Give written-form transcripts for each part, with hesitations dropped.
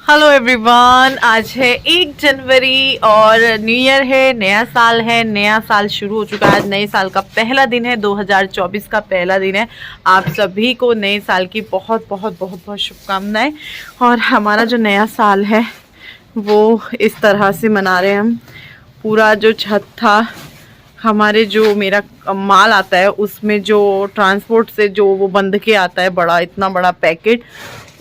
Hello everyone, आज है 1 जनवरी और न्यू ईयर है, नया साल है। नया साल शुरू हो चुका है। आज नए साल का पहला दिन है, 2024 का पहला दिन है। आप सभी को नए साल की बहुत बहुत बहुत बहुत शुभकामनाएं। और हमारा जो नया साल है वो इस तरह से मना रहे हैं हम। पूरा जो छत था, हमारे जो मेरा माल आता है उसमें जो ट्रांसपोर्ट से जो वो बंध के आता है, बड़ा इतना बड़ा पैकेट,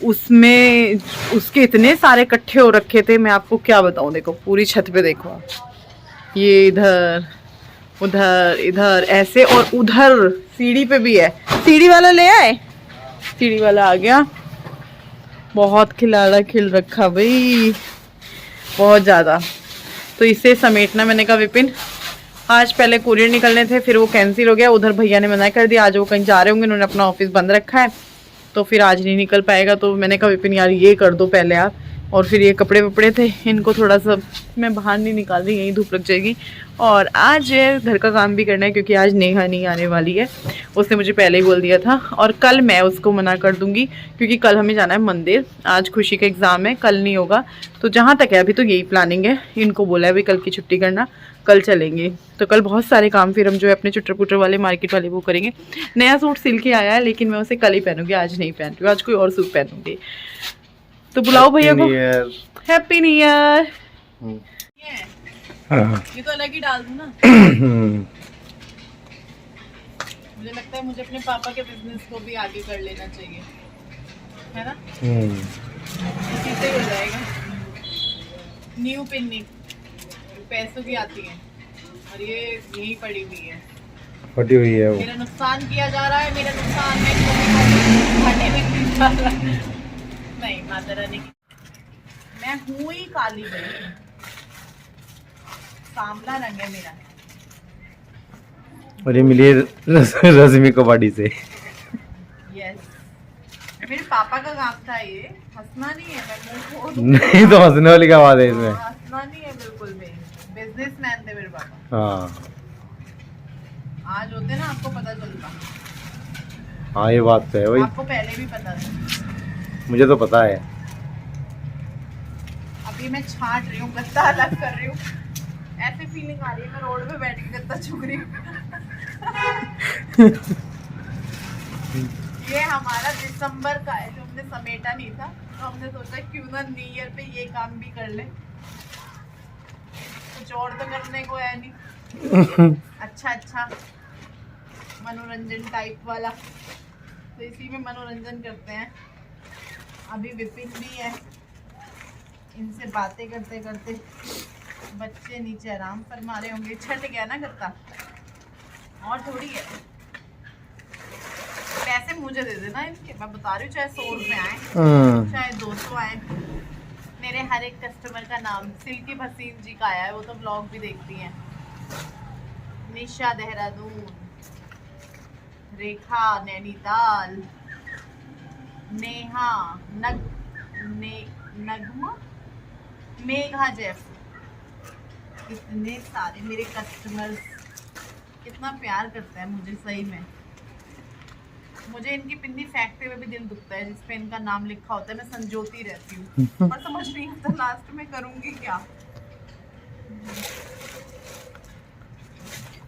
उसमें उसके इतने सारे इकट्ठे हो रखे थे, मैं आपको क्या बताऊं। देखो पूरी छत पे देखो आप, ये इधर उधर इधर ऐसे, और उधर सीढ़ी पे भी है। सीढ़ी वाला ले आए, सीढ़ी वाला आ गया। बहुत खिलाड़ा खिल रखा भाई, बहुत ज़्यादा। तो इसे समेटना, मैंने कहा विपिन आज पहले कुरियर निकलने थे, फिर वो कैंसिल हो गया। उधर भैया ने मना कर दिया, आज वो कहीं जा रहे होंगे, उन्होंने अपना ऑफिस बंद रखा है, तो फिर आज नहीं निकल पाएगा। तो मैंने कहा विपिन यार ये कर दो पहले आप। और फिर ये कपड़े वपड़े थे, इनको थोड़ा सा मैं बाहर नहीं निकाल रही, यहीं धूप लग जाएगी। और आज घर का काम भी करना है क्योंकि आज नेहा नहीं आने वाली है, उसने मुझे पहले ही बोल दिया था। और कल मैं उसको मना कर दूंगी क्योंकि कल हमें जाना है मंदिर। आज खुशी का एग्ज़ाम है, कल नहीं होगा। तो जहाँ तक है अभी तो यही प्लानिंग है। इनको बोला है भाई कल की छुट्टी करना, कल चलेंगे। तो कल बहुत सारे काम फिर हम जो है अपने चुटर पुटर वाले मार्केट वाले वो करेंगे। नया सूट सिल के आया है लेकिन मैं उसे कल ही पहनूंगी, आज नहीं पहनती हूँ। आज कोई और सूट पहनूंगी। तो बुलाओ भैया को। Happy new year. ये तो अलग ही डाल दूँ ना। मुझे लगता है मुझे अपने पापा के बिजनेस को भी आगे कर लेना चाहिए, है ना। इसी से हो जाएगा। न्यू पिन्नी पैसों की आती है और ये यही पड़ी हुई है, फटी हुई है वो। मेरा नुकसान किया जा रहा है। मेरा नुकसान में घाटे में जा रहा है। नहीं माता रानी की, मैं हूँ ही काली भाई, सांवला रंग है मेरा। और ये मिली है रश्मि कबाड़ी से। यस, मेरे पापा का काम था ये। हंसना नहीं है, मैं नहीं तो हंसने वाली क्या बात है इसमें। हंसना नहीं है बिल्कुल भी। बिजनेसमैन थे मेरे पापा। हाँ आज होते ना आपको पता चलता। हाँ ये बात तो है भाई, आपको पहले भी पता था। मुझे तो पता है। अभी मैं छांट रही हूँ, गत्ता अलग कर रही हूँ। ऐसे फीलिंग आ रही है मैं रोड पे बैठ के गत्ता चुग रही हूँ। ये हमारा दिसंबर का है जो हमने समेटा नहीं था, तो हमने सोचा क्यों ना न्यू ईयर पे ये काम भी कर ले। कुछ और तो करने को है नहीं। अच्छा मनोरंजन टाइप वाला, तो इसी में मनोरंजन करते हैं। अभी विपिन भी है, इनसे बातें करते करते बच्चे नीचे आराम फरमा रहे होंगे। छट गया ना गत्ता, और थोड़ी है। पैसे मुझे दे देना इनके, मैं बता रही हूँ, चाहे 100 रुपये आए चाहे 200 आए। मेरे हर एक कस्टमर का नाम सिल्की भसीन जी का आया है, वो तो ब्लॉग भी देखती हैं। निशा देहरादून, रेखा नैनीताल, नेहा नगमा, मेघा जयपुर। इतने सारे मेरे कस्टमर्स कितना प्यार करते हैं मुझे, सही में। मुझे इनकी पिन्नी फेंकते हुए भी दिल दुखता है जिसपे इनका नाम लिखा होता है। मैं संजोती रहती हूँ पर समझ नहीं आता लास्ट में करूँगी क्या।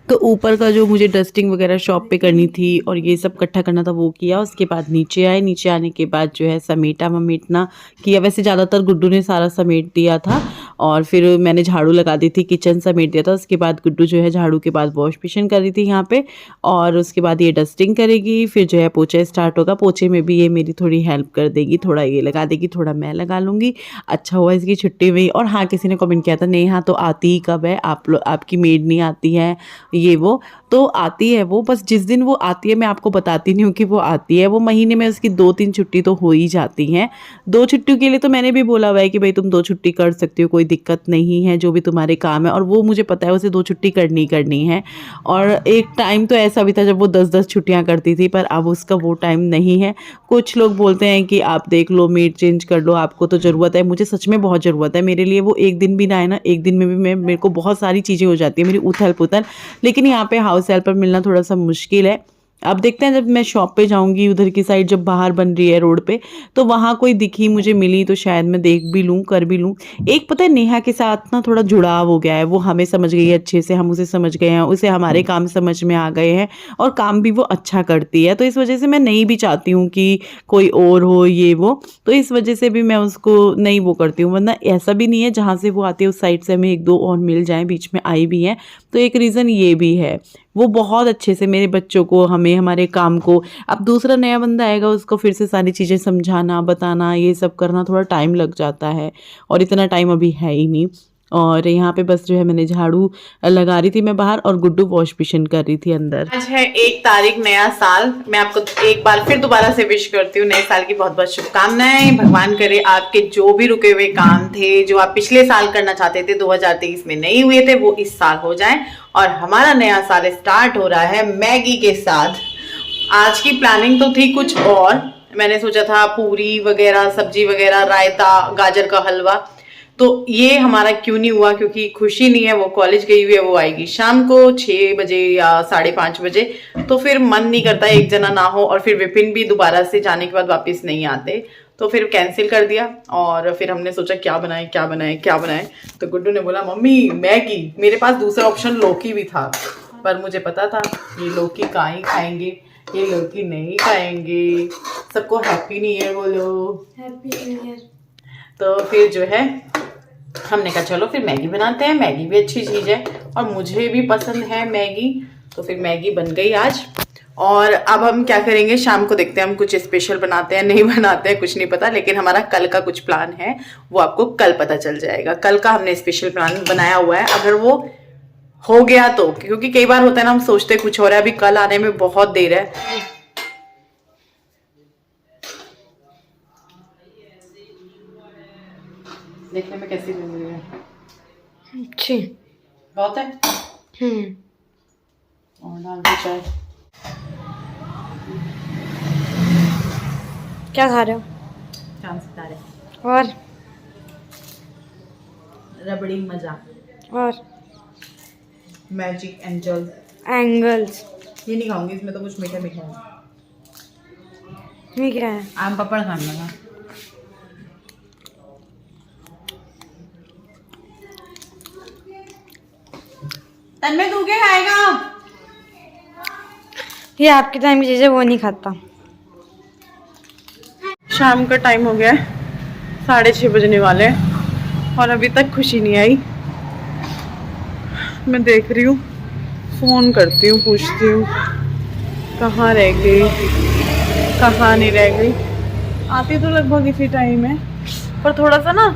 तो ऊपर का जो मुझे डस्टिंग वगैरह शॉप पे करनी थी और ये सब इकट्ठा करना था वो किया। उसके बाद नीचे आए, नीचे आने के बाद जो है समेटा वमेटना किया। वैसे ज़्यादातर गुड्डू ने सारा समेट दिया था और फिर मैंने झाड़ू लगा दी थी, किचन समेट दिया था। उसके बाद गुड्डू जो है झाड़ू के बाद वॉश बेसिन कर रही थी यहाँ पे, और उसके बाद ये डस्टिंग करेगी। फिर जो है पोछा स्टार्ट होगा, पोछे में भी ये मेरी थोड़ी हेल्प कर देगी, थोड़ा ये लगा देगी, थोड़ा मैं लगा लूँगी। अच्छा हुआ इसकी छुट्टी हुई। और हाँ, किसी ने कमेंट किया था नेहा तो आती ही कब है, आपकी मेड नहीं आती है ये वो। तो आती है वो, बस जिस दिन वो आती है मैं आपको बताती नहीं हूँ कि वो आती है। वो महीने में उसकी 2-3 छुट्टी तो हो ही जाती हैं। 2 छुट्टियों के लिए तो मैंने भी बोला हुआ है कि भाई तुम 2 छुट्टी कर सकती हो, कोई दिक्कत नहीं है, जो भी तुम्हारे काम है। और वो मुझे पता है उसे 2 छुट्टी करनी है। और एक टाइम तो ऐसा भी था जब वो 10-10 छुट्टियाँ करती थी, पर अब उसका वो टाइम नहीं है। कुछ लोग बोलते हैं कि आप देख लो, मेड चेंज कर लो, आपको तो ज़रूरत है। मुझे सच में बहुत ज़रूरत है। मेरे लिए वो एक दिन भी ना आए ना, एक दिन में भी मेरे को बहुत सारी चीज़ें हो जाती है, मेरी उथल पुथल। लेकिन यहाँ पे हाउस हेल्पर मिलना थोड़ा सा मुश्किल है। अब देखते हैं जब मैं शॉप पे जाऊंगी उधर की साइड, जब बाहर बन रही है रोड पे, तो वहाँ कोई दिखी मुझे मिली तो शायद मैं देख भी लूँ, कर भी लूँ। एक पता है नेहा के साथ ना थोड़ा जुड़ाव हो गया है, वो हमें समझ गई है अच्छे से, हम उसे समझ गए हैं, उसे हमारे काम समझ में आ गए हैं और काम भी वो अच्छा करती है। तो इस वजह से मैं नहीं भी चाहती हूँ कि कोई और हो ये वो, तो इस वजह से भी मैं उसको नहीं वो करती हूँ। वरना ऐसा भी नहीं है, जहाँ से वो आती है उस साइड से हमें एक दो और मिल जाएं, बीच में आई भी हैं, तो एक रीज़न ये भी है। वो बहुत अच्छे से मेरे बच्चों को, हमें, हमारे काम को, अब दूसरा नया बंदा आएगा उसको फिर से सारी चीज़ें समझाना बताना ये सब करना थोड़ा टाइम लग जाता है, और इतना टाइम अभी है ही नहीं। और यहाँ पे बस जो है मैंने झाड़ू लगा रही थी मैं बाहर, और गुड्डू वॉश बेसिन कर रही थी अंदर। आज है 1 तारीख, नया साल। मैं आपको एक बार फिर दोबारा से विश करती हूँ, नए साल की बहुत बहुत शुभकामनाएं। भगवान करे आपके जो भी रुके हुए काम थे, जो आप पिछले साल करना चाहते थे 2023 में नहीं हुए थे, वो इस साल हो जाएं। और हमारा नया साल स्टार्ट हो रहा है मैगी के साथ। आज की प्लानिंग तो थी कुछ और, मैंने सोचा था पूरी वगैरह, सब्जी वगैरह, रायता, गाजर का हलवा, तो ये हमारा क्यों नहीं हुआ, क्योंकि खुशी नहीं है, वो कॉलेज गई हुई है, वो आएगी शाम को 6 बजे या 5:30 बजे, तो फिर मन नहीं करता एक जना ना हो, और फिर विपिन भी दोबारा से जाने के बाद वापस नहीं आते, तो फिर कैंसिल कर दिया। और फिर हमने सोचा क्या बनाए क्या बनाए क्या बनाए, तो गुड्डू ने बोला मम्मी मैगी। मेरे पास दूसरा ऑप्शन लौकी भी था, पर मुझे पता था ये लौकी कहाँ ही खाएंगे, ये लौकी नहीं खाएंगे। सबको हैप्पी न्यू ईयर बोलो। Happy new year. तो फिर जो है हमने कहा चलो फिर मैगी बनाते हैं, मैगी भी अच्छी चीज़ है और मुझे भी पसंद है मैगी, तो फिर मैगी बन गई आज। और अब हम क्या करेंगे, शाम को देखते हैं, हम कुछ स्पेशल बनाते हैं नहीं बनाते हैं कुछ नहीं पता, लेकिन हमारा कल का कुछ प्लान है वो आपको कल पता चल जाएगा। कल का हमने स्पेशल प्लान बनाया हुआ है, अगर वो हो गया तो, क्योंकि कई बार होता है ना हम सोचते कुछ और है, अभी कल आने में बहुत देर है। देखने में कैसी लग रही है? अच्छी बहुत है। और डाल दो चाय। क्या खा रहे हो? चांद सितारे। और रबड़ी मजा। और मैजिक एंजल। एंगल्स। ये नहीं खाऊंगी, इसमें तो कुछ मीठा मीठा है। ये क्या है? आम पापड़ खाना था। तन्मय तू क्या खाएगा? ये आपके टाइम की चीजें वो नहीं खाता। शाम का टाइम हो गया है, 6:30 बजने वाले हैं और अभी तक खुशी नहीं आई। मैं देख रही हूँ, फोन करती हूँ, पूछती हूँ कहाँ रह गई, कहाँ नहीं रह गई। आती तो लगभग इसी टाइम है, पर थोड़ा सा ना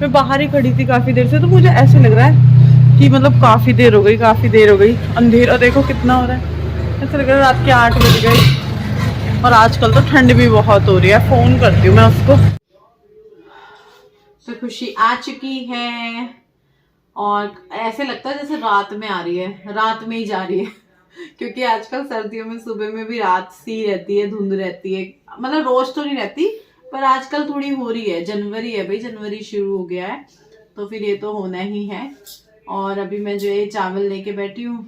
मैं बाहर ही खड़ी थी काफ़ी देर से, तो मुझे ऐसे लग रहा है कि मतलब काफ़ी देर हो गई, काफ़ी देर हो गई। अंधेरा देखो कितना हो रहा है, ऐसा लग रहा है रात के 8 बज गए। और आजकल तो ठंड भी बहुत हो रही है। फ़ोन करती हूँ मैं उसको। तो खुशी आ चुकी है और ऐसे लगता है जैसे रात में आ रही है, रात में ही जा रही है क्योंकि आजकल सर्दियों में सुबह में भी रात सी रहती है, धुंध रहती है, मतलब रोज तो नहीं रहती पर आजकल थोड़ी हो रही है। जनवरी है भाई, जनवरी शुरू हो गया है, तो फिर ये तो होना ही है। और अभी मैं जो है चावल लेके बैठी हूँ।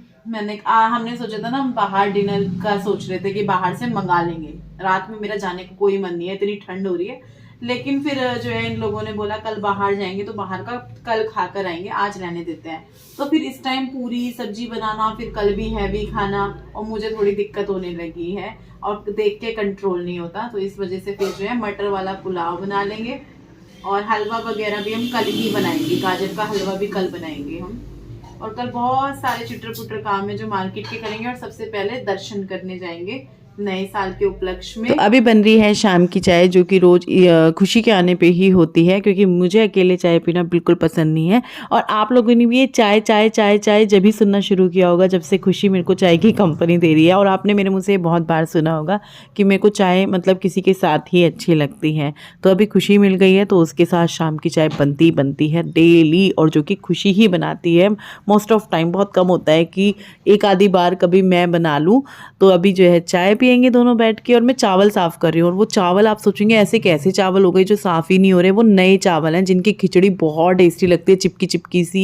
हमने सोचा था ना हम बाहर डिनर का सोच रहे थे कि बाहर से मंगा लेंगे। रात में मेरा जाने का कोई मन नहीं है, इतनी ठंड हो रही है, लेकिन फिर जो है इन लोगों ने बोला कल बाहर जाएंगे तो बाहर का कल खा कर आएंगे, आज रहने देते हैं। तो फिर इस टाइम पूरी सब्जी बनाना, फिर कल भी हैवी खाना, और मुझे थोड़ी दिक्कत होने लगी है और देख के कंट्रोल नहीं होता, तो इस वजह से फिर जो है मटर वाला पुलाव बना लेंगे और हलवा वगैरह भी हम कल ही बनाएंगे। गाजर का हलवा भी कल बनाएंगे हम। और कल बहुत सारे चिटर पुटर काम है जो मार्केट के करेंगे, और सबसे पहले दर्शन करने जाएंगे नए साल के उपलक्ष्य में। तो अभी बन रही है शाम की चाय, जो कि रोज खुशी के आने पे ही होती है, क्योंकि मुझे अकेले चाय पीना बिल्कुल पसंद नहीं है। और आप लोगों ने भी ये चाय चाय चाय चाय जब भी सुनना शुरू किया होगा जब से खुशी मेरे को चाय की कंपनी दे रही है। और आपने मेरे मुंह से बहुत बार सुना होगा कि मेरे को चाय मतलब किसी के साथ ही अच्छी लगती है। तो अभी खुशी मिल गई है तो उसके साथ शाम की चाय बनती है डेली, और जो कि खुशी ही बनाती है मोस्ट ऑफ टाइम। बहुत कम होता है कि एक आधी बार कभी मैं बना लूँ। तो अभी जो है चाय पियेंगे पियेंगे दोनों बैठ के। और मैं चावल साफ़ कर रही हूँ, और वो चावल आप सोचेंगे ऐसे कैसे चावल हो गए जो साफ़ ही नहीं हो रहे। वो नए चावल हैं जिनकी खिचड़ी बहुत टेस्टी लगती है, चिपकी चिपकी सी।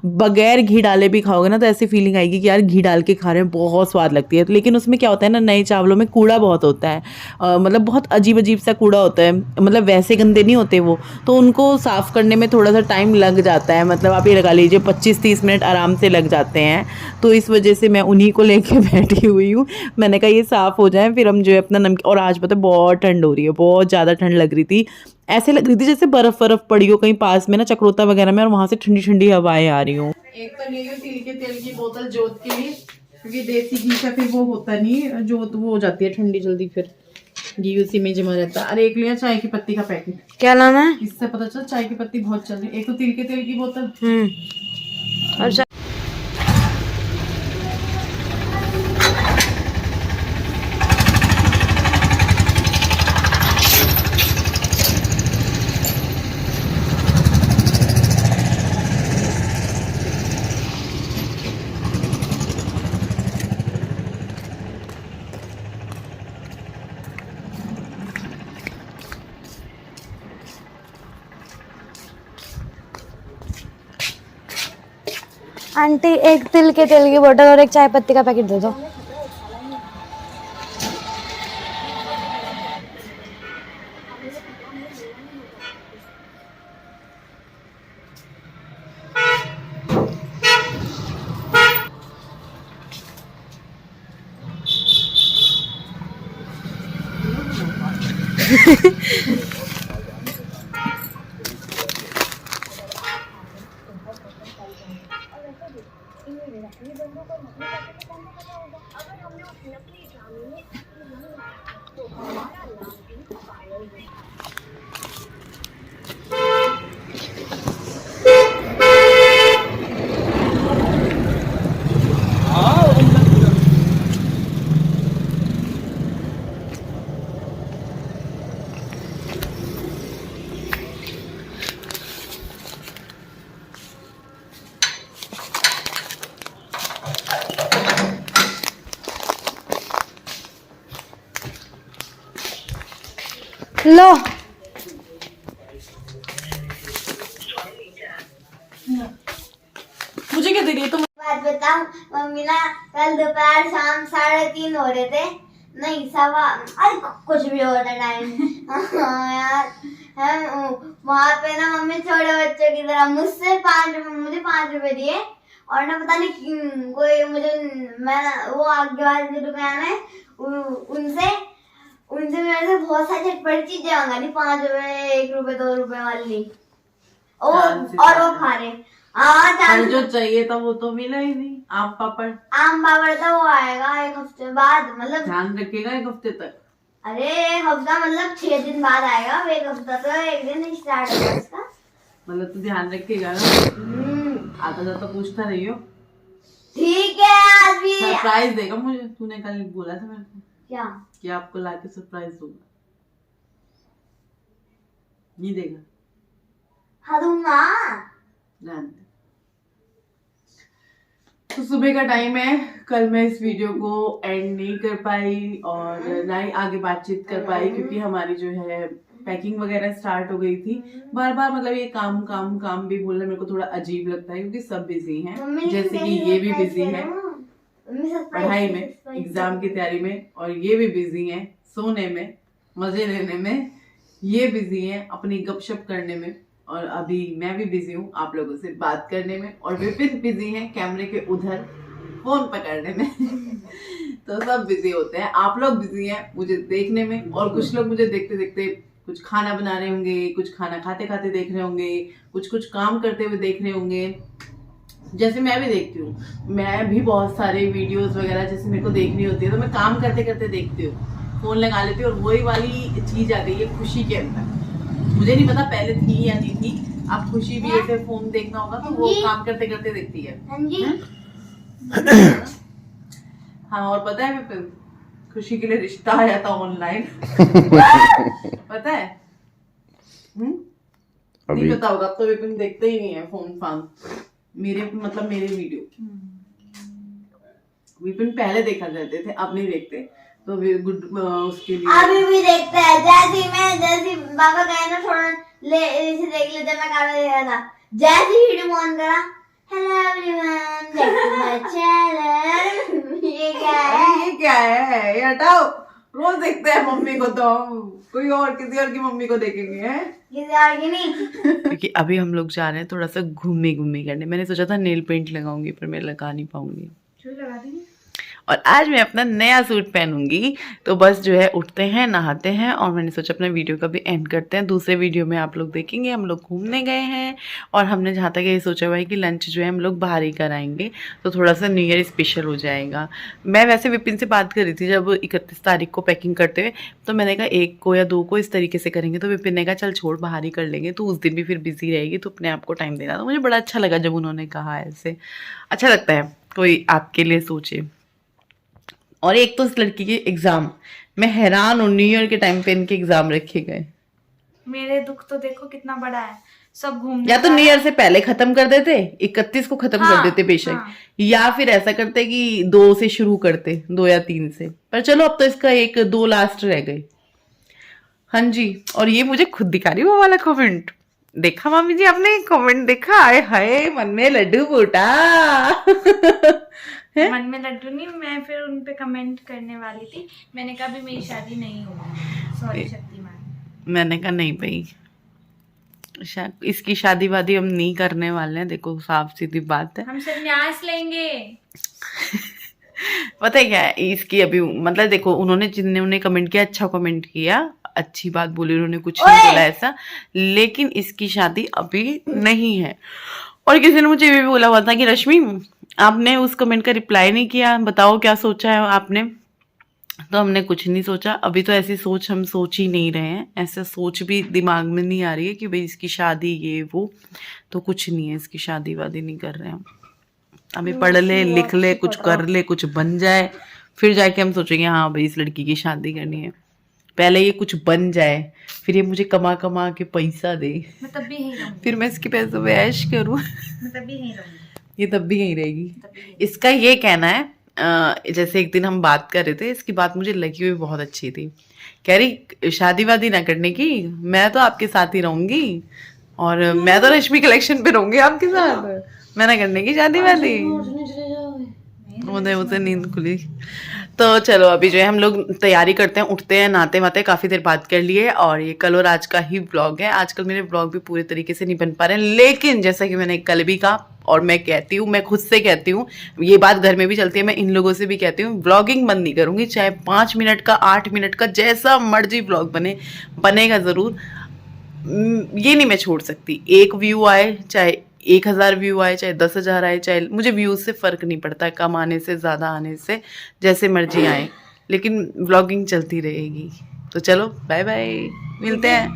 बगैर घी डाले भी खाओगे ना तो ऐसी फीलिंग आएगी कि यार घी डाल के खा रहे हैं, बहुत स्वाद लगती है। लेकिन उसमें क्या होता है ना, नए चावलों में कूड़ा बहुत होता है, मतलब बहुत अजीब अजीब सा कूड़ा होता है, मतलब वैसे गंदे नहीं होते वो, तो उनको साफ़ करने में थोड़ा सा टाइम लग जाता है। मतलब आप ये लगा लीजिए 25-30 मिनट आराम से लग जाते हैं। तो इस वजह से मैं उन्हीं को लेके बैठी हुई हूँ। मैंने कहा ये साफ़ हो जाए फिर हम जो है अपना नमकीन। और आज पता है बहुत ठंड हो रही है, बहुत ज़्यादा ठंड लग रही थी। ऐसे लग रही थी जैसे बर्फ़ पड़ी हो कहीं पास में ना, चक्रोता वगैरह में, और वहाँ से ठंडी ठंडी हवाएं आ रही हूँ। एक तो ले तिल के तेल की बोतल जोत के लिए, क्योंकि देसी घी का फिर वो होता नहीं, जोत वो हो जाती है ठंडी जल्दी, फिर घी उसी में जमा रहता है। अरे एक लिया चाय की पत्ती का पैकेट। क्या लाना है? इससे पता चल चाय की पत्ती बहुत चल रही है। एक तो तिल के तेल की बोतल। अच्छा, आंटी एक तिल के तेल की बोतल और एक चाय पत्ती का पैकेट दे दो। लो, मुझे क्या दे रही है तुम? बात बताऊं, मम्मी ना कल दोपहर शाम 3:30 हो रहे थे, नहीं सवा, अरे कुछ भी होता टाइम। हाँ यार, हम वहाँ पे ना मम्मी छोटे बच्चों की तरह मुझसे 5 रुपए, मुझे 5 रुपए दिए, और ना पता नहीं क्यों कोई मुझे, मैं वो आगे वाली जो दुकान है उनसे मेरे से बहुत सारी चटपटी चीजें मंगाई, 5 रुपए 1 रुपए 2 रुपए वाली, और वो खा रहे। पर जो चाहिए था वो तो मिला ही नहीं। आम पापड़ तो वो आएगा 1 हफ्ते बाद, मतलब ध्यान रखिएगा 1 हफ्ते तक। अरे 1 हफ्ता मतलब 6 दिन बाद आएगा, 1 हफ्ता तो 1 दिन स्टार्ट होगा इसका, मतलब तो ध्यान रखिएगा ना, आता जाता पूछता रही हो। ठीक है। आज भी सरप्राइज देगा मुझे, तूने कल बोला था मेरे को क्या कि आपको लाके सरप्राइज दूंगा, नहीं देगा? हाँ दूंगा। ध्यान दे। तो सुबह का टाइम है, कल मैं इस वीडियो को एंड नहीं कर पाई और ना ही आगे बातचीत कर पाई, क्योंकि हमारी जो है पैकिंग वगैरह स्टार्ट हो गई थी। बार बार मतलब ये काम काम काम भी बोलना मेरे को थोड़ा अजीब लगता है, क्योंकि सब बिजी हैं, जैसे कि ये भी बिजी है पढ़ाई में, एग्जाम की तैयारी में, और ये भी बिजी हैं सोने में, मजे लेने में, ये बिजी हैं अपनी गपशप करने में, और अभी मैं भी बिजी हूँ आप लोगों से बात करने में, और विपिन बिजी हैं कैमरे के उधर फोन पकड़ने में। तो सब बिजी होते हैं, आप लोग बिजी हैं मुझे देखने में, और कुछ लोग मुझे देखते देखते कुछ खाना बना रहे होंगे, कुछ खाना खाते खाते देख रहे होंगे, कुछ काम करते हुए देख रहे होंगे, जैसे मैं भी देखती हूँ। मैं भी बहुत सारे वीडियोस वगैरह जैसे मेरे को देखनी होती है तो मैं काम करते करते देखती हूँ, फोन लगा लेती हूँ, और वही वाली चीज आ गई है खुशी के अंदर। मुझे नहीं पता पहले थी या नहीं थी, अब खुशी भी ऐसे फोन देखना होगा तो वो काम करते करते देखती है। हाँ, और पता है विपिन, खुशी के लिए रिश्ता आया था ऑनलाइन। पता है? नहीं पता होगा, अब तो विपिन देखते ही नहीं है फोन फान मेरे वीडियो। विपिन पहले देखा करते थे, अब नहीं देखते। तो भी गुड उसके लिए अभी भी देखते हैं, जैसे बाबा कहे ना थोड़ा ले इसे देख लेते, मैं काला देख रहा था, जैसे ही वीडियो ऑन करा, hello everyone, back to my channel. ये क्या है? ये क्या है, ये हटाओ। रोज देखते हैं मम्मी को, तो कोई और किसी और की मम्मी को देखेंगे हैं? किसी और की नहीं। क्योंकि अभी हम लोग जा रहे हैं थोड़ा सा घूमे करने। मैंने सोचा था नेल पेंट लगाऊंगी, पर मैं लगा नहीं पाऊंगी। लगा देंगे। और आज मैं अपना नया सूट पहनूंगी। तो बस जो है उठते हैं, नहाते हैं, और मैंने सोचा अपना वीडियो का भी एंड करते हैं। दूसरे वीडियो में आप लोग देखेंगे हम लोग घूमने गए हैं, और हमने जहाँ तक ये सोचा हुआ है कि लंच जो है हम लोग बाहर ही कराएंगे, तो थोड़ा सा न्यू ईयर स्पेशल हो जाएगा। मैं वैसे विपिन से बात कर रही थी जब 31 तारीख को पैकिंग करते हुए, तो मैंने कहा 1 को या 2 को इस तरीके से करेंगे। तो विपिन ने कहा चल छोड़, बाहर ही कर लेंगे, तो उस दिन भी फिर बिजी रहेगी, तो अपने आप को टाइम देना। तो मुझे बड़ा अच्छा लगा जब उन्होंने कहा ऐसे। अच्छा लगता है कोई आपके लिए सोचे। और एक तो इस लड़की के एग्जाम, मैं हैरान हूँ, न्यू ईयर के टाइम पे इनके एग्जाम रखे गए। मेरे दुख तो देखो कितना बड़ा है, सब घूमने या तो न्यू ईयर से पहले खत्म कर देते, 31 को खत्म कर देते बेशक, हाँ। या फिर ऐसा करते कि 2 से शुरू करते, 2 या 3 से। पर चलो अब तो इसका 1-2 लास्ट रह गए। हाँ जी, और ये मुझे खुद दिखा रही वो वाला कमेंट देखा मामी जी, आपने कमेंट देखा? आए हाय, मन में लड्डू फूटा। मन में लड्डू नहीं, मैं फिर उन पे कमेंट करने वाली थी। मैंने कहा भी मेरी शादी नहीं होगी, सॉरी शक्तिमान। मैंने कहा नहीं भाई, इसकी शादी वादी हम नहीं करने वाले हैं। देखो साफ सीधी बात है, हम संन्यास लेंगे। पता है क्या है इसकी अभी, मतलब देखो उन्होंने जिन्होंने कमेंट किया, अच्छा कमेंट किया, अच्छी बात बोली, उन्होंने कुछ नहीं बोला ऐसा, लेकिन इसकी शादी अभी नहीं है। और किसी ने मुझे ये भी बोला हुआ था कि रश्मि आपने उस कमेंट का रिप्लाई नहीं किया, बताओ क्या सोचा है आपने। तो हमने कुछ नहीं सोचा अभी, तो ऐसी सोच हम सोच ही नहीं रहे हैं, ऐसा सोच भी दिमाग में नहीं आ रही है कि भाई इसकी शादी ये वो, तो कुछ नहीं है, इसकी शादी वादी नहीं कर रहे हैं हम। अभी पढ़ ले, लिख ले, कुछ कर ले, कुछ बन जाए, फिर जाके हम सोचेंगे हाँ भाई इस लड़की की शादी करनी है। पहले ये कुछ बन जाए, फिर ये मुझे कमा कमा के पैसा दे, मैं तब भी यहीं रहूंगी, फिर मैं इसके पैसों में ऐश करूँ। मैं तब भी यहीं रहूंगी। ये तब भी यहीं रहेगी। इसका ये कहना है, जैसे एक दिन हम बात कर रहे थे, इसकी बात मुझे लगी हुई बहुत अच्छी थी। कह रही शादी वादी ना करने की, मैं तो आपके साथ ही रहूंगी, और मैं तो रश्मि कलेक्शन पे रहूंगी आपके साथ, मैं ना करने की शादी वादी। उसे नींद खुली। तो चलो अभी जो है हम लोग तैयारी करते हैं, उठते हैं, नहाते वाते, काफ़ी देर बात कर लिए। और ये कल और आज का ही व्लॉग है। आजकल मेरे व्लॉग भी पूरे तरीके से नहीं बन पा रहे हैं, लेकिन जैसा कि मैंने कल भी कहा, और मैं कहती हूँ, मैं खुद से कहती हूँ, ये बात घर में भी चलती है, मैं इन लोगों से भी कहती हूँ, व्लॉगिंग बंद नहीं करूँगी, चाहे 5 मिनट का, 8 मिनट का, जैसा मर्जी व्लॉग बनेगा ज़रूर। ये नहीं मैं छोड़ सकती। 1 व्यू आए, चाहे 1000 व्यू आए, चाहे 10,000 आए, चाहे, मुझे व्यूज से फ़र्क नहीं पड़ता है, कम आने से, ज़्यादा आने से, जैसे मर्जी आए, लेकिन व्लॉगिंग चलती रहेगी। तो चलो बाय बाय, मिलते हैं।